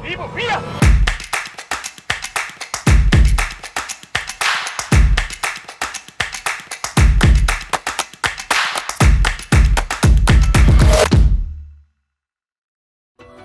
리브 위아!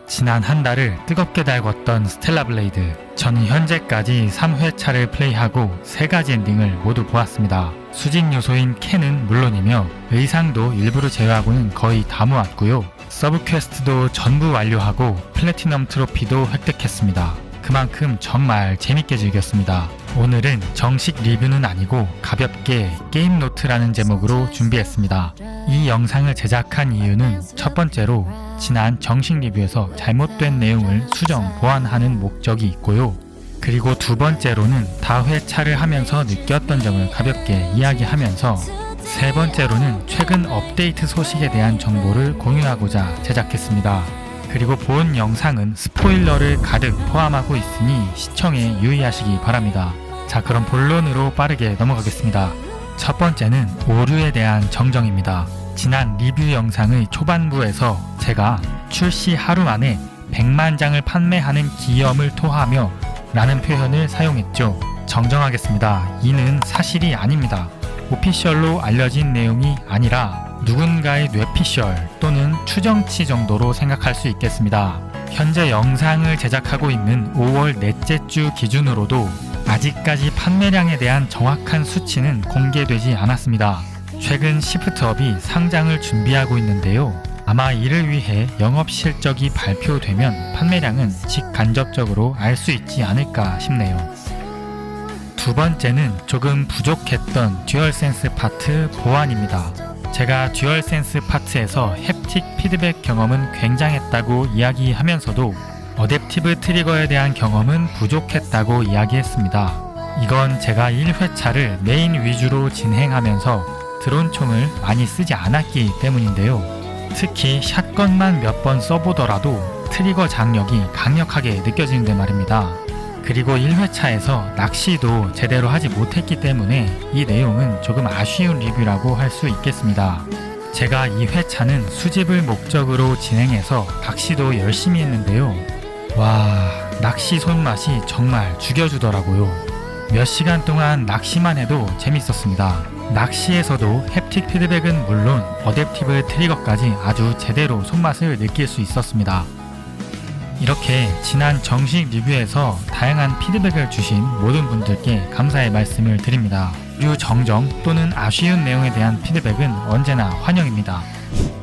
지난 한 달을 뜨겁게 달궜던 스텔라 블레이드. 저는 현재까지 3회차를 플레이하고 3가지 엔딩을 모두 보았습니다. 수직 요소인 캔은 물론이며 의상도 일부를 제외하고는 거의 다 모았고요. 서브 퀘스트도 전부 완료하고 플래티넘 트로피도 획득했습니다. 그만큼 정말 재밌게 즐겼습니다. 오늘은 정식 리뷰는 아니고 가볍게 게임 노트라는 제목으로 준비했습니다. 이 영상을 제작한 이유는 첫 번째로 지난 정식 리뷰에서 잘못된 내용을 수정 보완하는 목적이 있고요. 그리고 두 번째로는 다회차를 하면서 느꼈던 점을 가볍게 이야기하면서 세 번째로는 최근 업데이트 소식에 대한 정보를 공유하고자 제작했습니다. 그리고 본 영상은 스포일러를 가득 포함하고 있으니 시청에 유의하시기 바랍니다. 자, 그럼 본론으로 빠르게 넘어가겠습니다. 첫 번째는 오류에 대한 정정입니다. 지난 리뷰 영상의 초반부에서 제가 출시 하루 만에 100만 장을 판매하는 기염을 토하며 라는 표현을 사용했죠. 정정하겠습니다. 이는 사실이 아닙니다. 오피셜로 알려진 내용이 아니라 누군가의 뇌피셜 또는 추정치 정도로 생각할 수 있겠습니다. 현재 영상을 제작하고 있는 5월 넷째 주 기준으로도 아직까지 판매량에 대한 정확한 수치는 공개되지 않았습니다. 최근 시프트업이 상장을 준비하고 있는데요. 아마 이를 위해 영업 실적이 발표되면 판매량은 직간접적으로 알 수 있지 않을까 싶네요. 두 번째는 조금 부족했던 듀얼센스 파트 보완입니다. 제가 듀얼센스 파트에서 햅틱 피드백 경험은 굉장했다고 이야기하면서도 어댑티브 트리거에 대한 경험은 부족했다고 이야기했습니다. 이건 제가 1회차를 메인 위주로 진행하면서 드론총을 많이 쓰지 않았기 때문인데요. 특히 샷건만 몇 번 써보더라도 트리거 장력이 강력하게 느껴지는데 말입니다. 그리고 1회차에서 낚시도 제대로 하지 못했기 때문에 이 내용은 조금 아쉬운 리뷰라고 할 수 있겠습니다. 제가 2회차는 수집을 목적으로 진행해서 낚시도 열심히 했는데요. 와, 낚시 손맛이 정말 죽여주더라고요. 몇 시간 동안 낚시만 해도 재밌었습니다. 낚시에서도 햅틱 피드백은 물론 어댑티브 트리거까지 아주 제대로 손맛을 느낄 수 있었습니다. 이렇게 지난 정식 리뷰에서 다양한 피드백을 주신 모든 분들께 감사의 말씀을 드립니다. 리뷰 정정 또는 아쉬운 내용에 대한 피드백은 언제나 환영입니다.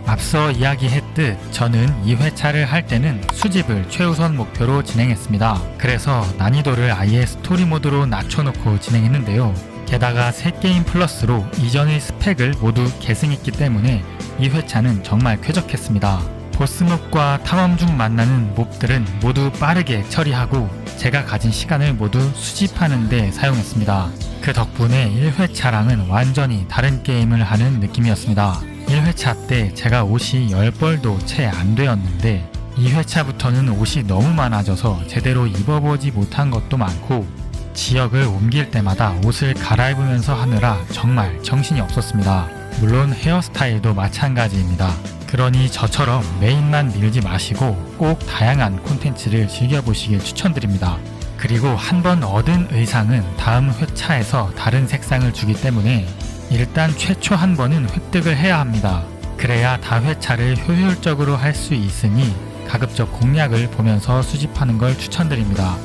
앞서 이야기했듯 저는 2회차를 할 때는 수집을 최우선 목표로 진행했습니다. 그래서 난이도를 아예 스토리 모드로 낮춰놓고 진행했는데요. 게다가 3게임 플러스로 이전의 스펙을 모두 계승했기 때문에 2회차는 정말 쾌적했습니다. 보스몹과 탐험 중 만나는 몹들은 모두 빠르게 처리하고 제가 가진 시간을 모두 수집하는 데 사용했습니다. 그 덕분에 1회차랑은 완전히 다른 게임을 하는 느낌이었습니다. 1회차 때 제가 옷이 10벌도 채 안 되었는데 2회차부터는 옷이 너무 많아져서 제대로 입어보지 못한 것도 많고 지역을 옮길 때마다 옷을 갈아입으면서 하느라 정말 정신이 없었습니다. 물론 헤어스타일도 마찬가지입니다. 그러니 저처럼 메인만 밀지 마시고 꼭 다양한 콘텐츠를 즐겨보시길 추천드립니다. 그리고 한번 얻은 의상은 다음 회차에서 다른 색상을 주기 때문에 일단 최초 한 번은 획득을 해야 합니다. 그래야 다회차를 효율적으로 할 수 있으니 가급적 공략을 보면서 수집하는 걸 추천드립니다.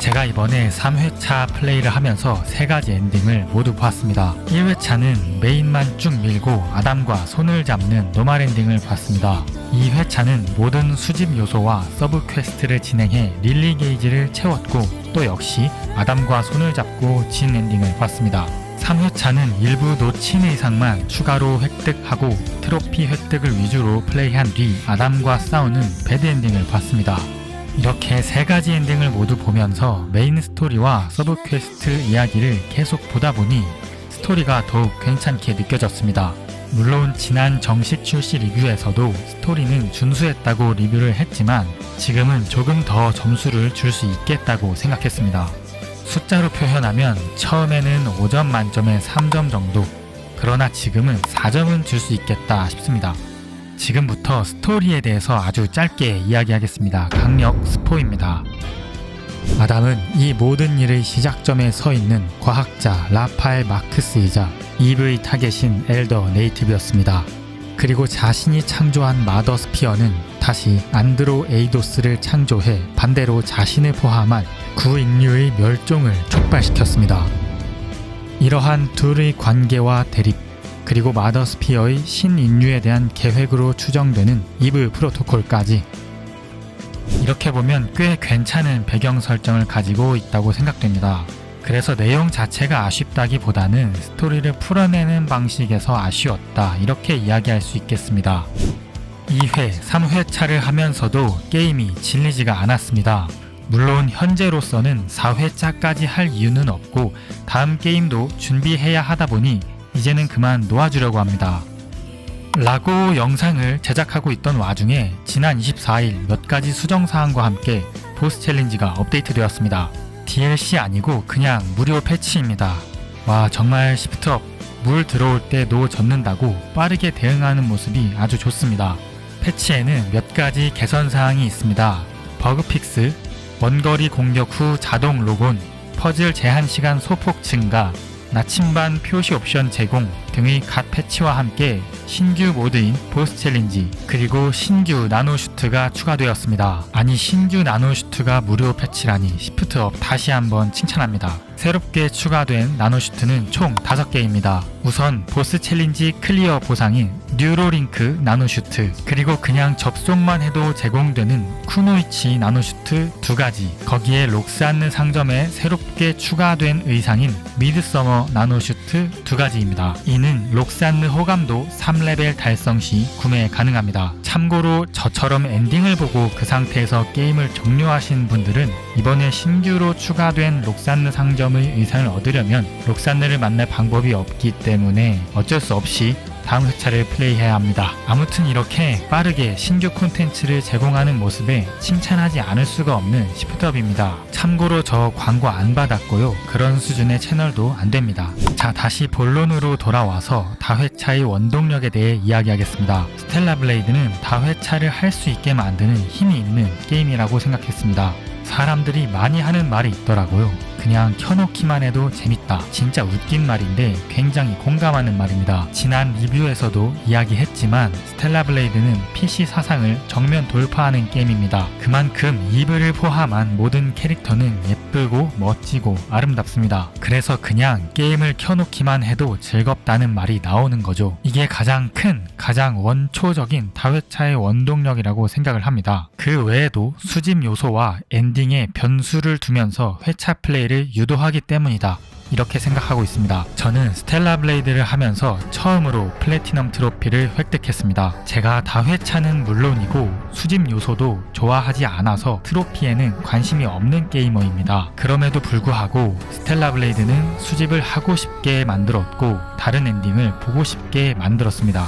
제가 이번에 3회차 플레이를 하면서 3가지 엔딩을 모두 봤습니다. 1회차는 메인만 쭉 밀고 아담과 손을 잡는 노말 엔딩을 봤습니다. 2회차는 모든 수집 요소와 서브 퀘스트를 진행해 릴리 게이지를 채웠고 또 역시 아담과 손을 잡고 진 엔딩을 봤습니다. 3회차는 일부 놓친 의상만 추가로 획득하고 트로피 획득을 위주로 플레이한 뒤 아담과 싸우는 배드 엔딩을 봤습니다. 이렇게 3가지 엔딩을 모두 보면서 메인 스토리와 서브 퀘스트 이야기를 계속 보다 보니 스토리가 더욱 괜찮게 느껴졌습니다. 물론 지난 정식 출시 리뷰에서도 스토리는 준수했다고 리뷰를 했지만 지금은 조금 더 점수를 줄 수 있겠다고 생각했습니다. 숫자로 표현하면 처음에는 5점 만점에 3점 정도, 그러나 지금은 4점은 줄 수 있겠다 싶습니다. 지금부터 스토리에 대해서 아주 짧게 이야기하겠습니다. 강력 스포입니다. 아담은 이 모든 일의 시작점에 서 있는 과학자 라파엘 마크스이자 이브의 타겟인 엘더 네이티브였습니다. 그리고 자신이 창조한 마더 스피어는 다시 안드로 에이도스를 창조해 반대로 자신을 포함한 구인류의 멸종을 촉발시켰습니다. 이러한 둘의 관계와 대립, 그리고 마더 스피어의 신인류에 대한 계획으로 추정되는 이브 프로토콜까지, 이렇게 보면 꽤 괜찮은 배경 설정을 가지고 있다고 생각됩니다. 그래서 내용 자체가 아쉽다기보다는 스토리를 풀어내는 방식에서 아쉬웠다, 이렇게 이야기할 수 있겠습니다. 2회, 3회차를 하면서도 게임이 질리지가 않았습니다. 물론 현재로서는 4회차까지 할 이유는 없고 다음 게임도 준비해야 하다 보니 이제는 그만 놓아주려고 합니다. 라고 영상을 제작하고 있던 와중에 지난 24일 몇 가지 수정사항과 함께 보스 챌린지가 업데이트되었습니다. DLC 아니고 그냥 무료 패치입니다. 와, 정말 시프트업, 물 들어올 때 노 젓는다고 빠르게 대응하는 모습이 아주 좋습니다. 패치에는 몇 가지 개선사항이 있습니다. 버그픽스, 원거리 공격 후 자동 로곤, 퍼즐 제한시간 소폭 증가, 나침반 표시 옵션 제공 등의 갓 패치와 함께 신규 모드인 보스 챌린지, 그리고 신규 나노슈트가 추가되었습니다. 아니, 신규 나노슈트가 무료 패치라니 시프트업 다시 한번 칭찬합니다. 새롭게 추가된 나노슈트는 총 5개입니다. 우선 보스 챌린지 클리어 보상인 뉴로링크 나노슈트, 그리고 그냥 접속만 해도 제공되는 쿠노이치 나노슈트 2가지, 거기에 록스안느 상점에 새롭게 추가된 의상인 미드서머 나노슈트 2가지입니다. 이는 록스안느 호감도 3레벨 달성 시 구매 가능합니다. 참고로 저처럼 엔딩을 보고 그 상태에서 게임을 종료하신 분들은 이번에 신규로 추가된 록스안느 상점의 의상을 얻으려면 록스안느를 만날 방법이 없기 때문에 어쩔 수 없이 다음 회차를 플레이해야 합니다. 아무튼 이렇게 빠르게 신규 콘텐츠를 제공하는 모습에 칭찬하지 않을 수가 없는 시프트업입니다. 참고로 저 광고 안 받았고요. 그런 수준의 채널도 안 됩니다. 자, 다시 본론으로 돌아와서 다회차의 원동력에 대해 이야기하겠습니다. 스텔라 블레이드는 다회차를 할 수 있게 만드는 힘이 있는 게임이라고 생각했습니다. 사람들이 많이 하는 말이 있더라고요. 그냥 켜놓기만 해도 재밌다. 진짜 웃긴 말인데 굉장히 공감하는 말입니다. 지난 리뷰에서도 이야기했지만 스텔라 블레이드는 PC 사상을 정면 돌파하는 게임입니다. 그만큼 이브를 포함한 모든 캐릭터는 예쁘고 멋지고 아름답습니다. 그래서 그냥 게임을 켜놓기만 해도 즐겁다는 말이 나오는 거죠. 이게 가장 큰, 가장 원초적인 다회차의 원동력이라고 생각을 합니다. 그 외에도 수집 요소와 엔딩에 변수를 두면서 회차 플레이를 유도하기 때문이다, 이렇게 생각하고 있습니다. 저는 스텔라 블레이드를 하면서 처음으로 플래티넘 트로피를 획득했습니다. 제가 다회차는 물론이고 수집 요소도 좋아하지 않아서 트로피에는 관심이 없는 게이머입니다. 그럼에도 불구하고 스텔라 블레이드는 수집을 하고 싶게 만들었고 다른 엔딩을 보고 싶게 만들었습니다.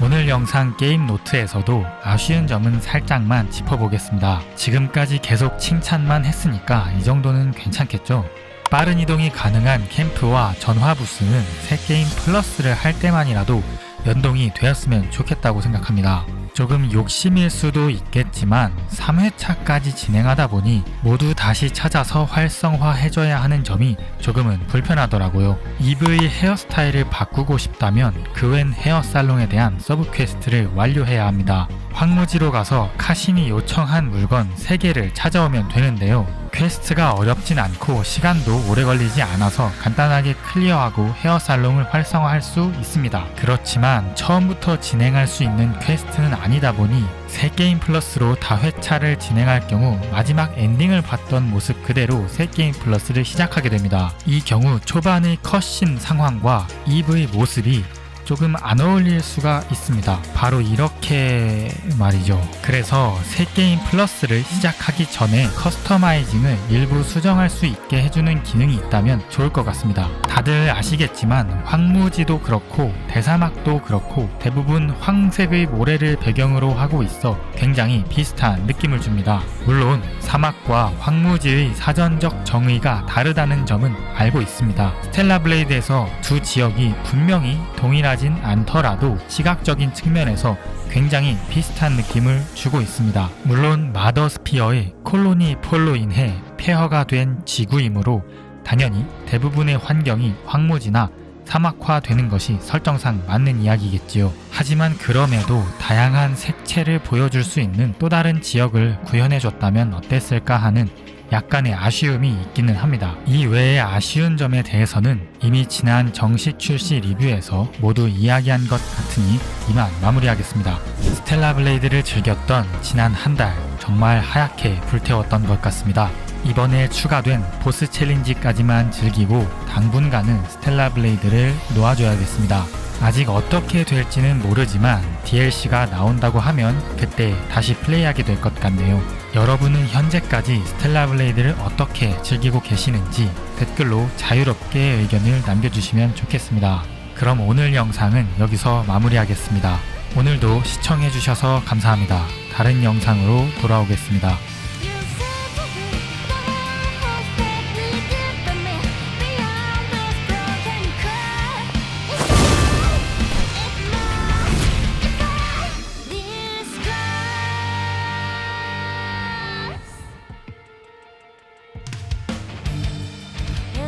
오늘 영상 게임 노트에서도 아쉬운 점은 살짝만 짚어보겠습니다. 지금까지 계속 칭찬만 했으니까 이 정도는 괜찮겠죠? 빠른 이동이 가능한 캠프와 전화 부스는 새 게임 플러스를 할 때만이라도 연동이 되었으면 좋겠다고 생각합니다. 조금 욕심일 수도 있겠지만 3회차까지 진행하다 보니 모두 다시 찾아서 활성화해줘야 하는 점이 조금은 불편하더라고요. 이브의 헤어스타일을 바꾸고 싶다면 그 웬 헤어살롱에 대한 서브 퀘스트를 완료해야 합니다. 황무지로 가서 카신이 요청한 물건 3개를 찾아오면 되는데요. 퀘스트가 어렵진 않고 시간도 오래 걸리지 않아서 간단하게 클리어하고 헤어살롱을 활성화할 수 있습니다. 그렇지만 처음부터 진행할 수 있는 퀘스트는 아니다 보니 새 게임 플러스로 다회차를 진행할 경우 마지막 엔딩을 봤던 모습 그대로 새 게임 플러스를 시작하게 됩니다. 이 경우 초반의 컷신 상황과 이브의 모습이 조금 안 어울릴 수가 있습니다. 바로 이렇게 말이죠. 그래서 새 게임 플러스를 시작하기 전에 커스터마이징을 일부 수정할 수 있게 해주는 기능이 있다면 좋을 것 같습니다. 다들 아시겠지만 황무지도 그렇고 대사막도 그렇고 대부분 황색의 모래를 배경으로 하고 있어 굉장히 비슷한 느낌을 줍니다. 물론 사막과 황무지의 사전적 정의가 다르다는 점은 알고 있습니다. 스텔라 블레이드에서 두 지역이 분명히 동일하지 비슷하진 않더라도 시각적인 측면에서 굉장히 비슷한 느낌을 주고 있습니다. 물론 마더스피어의 콜로니 폴로 인해 폐허가 된 지구이므로 당연히 대부분의 환경이 황무지나 사막화되는 것이 설정상 맞는 이야기겠지요. 하지만 그럼에도 다양한 색채를 보여줄 수 있는 또 다른 지역을 구현해줬다면 어땠을까 하는 약간의 아쉬움이 있기는 합니다. 이 외에 아쉬운 점에 대해서는 이미 지난 정식 출시 리뷰에서 모두 이야기한 것 같으니 이만 마무리하겠습니다. 스텔라 블레이드를 즐겼던 지난 한 달 정말 하얗게 불태웠던 것 같습니다. 이번에 추가된 보스 챌린지까지만 즐기고 당분간은 스텔라 블레이드를 놓아줘야겠습니다. 아직 어떻게 될지는 모르지만 DLC가 나온다고 하면 그때 다시 플레이하게 될 것 같네요. 여러분은 현재까지 스텔라 블레이드를 어떻게 즐기고 계시는지 댓글로 자유롭게 의견을 남겨주시면 좋겠습니다. 그럼 오늘 영상은 여기서 마무리하겠습니다. 오늘도 시청해주셔서 감사합니다. 다른 영상으로 돌아오겠습니다.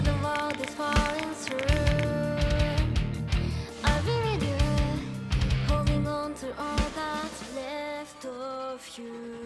The world is falling through. I really do. Holding on to all that's left of you.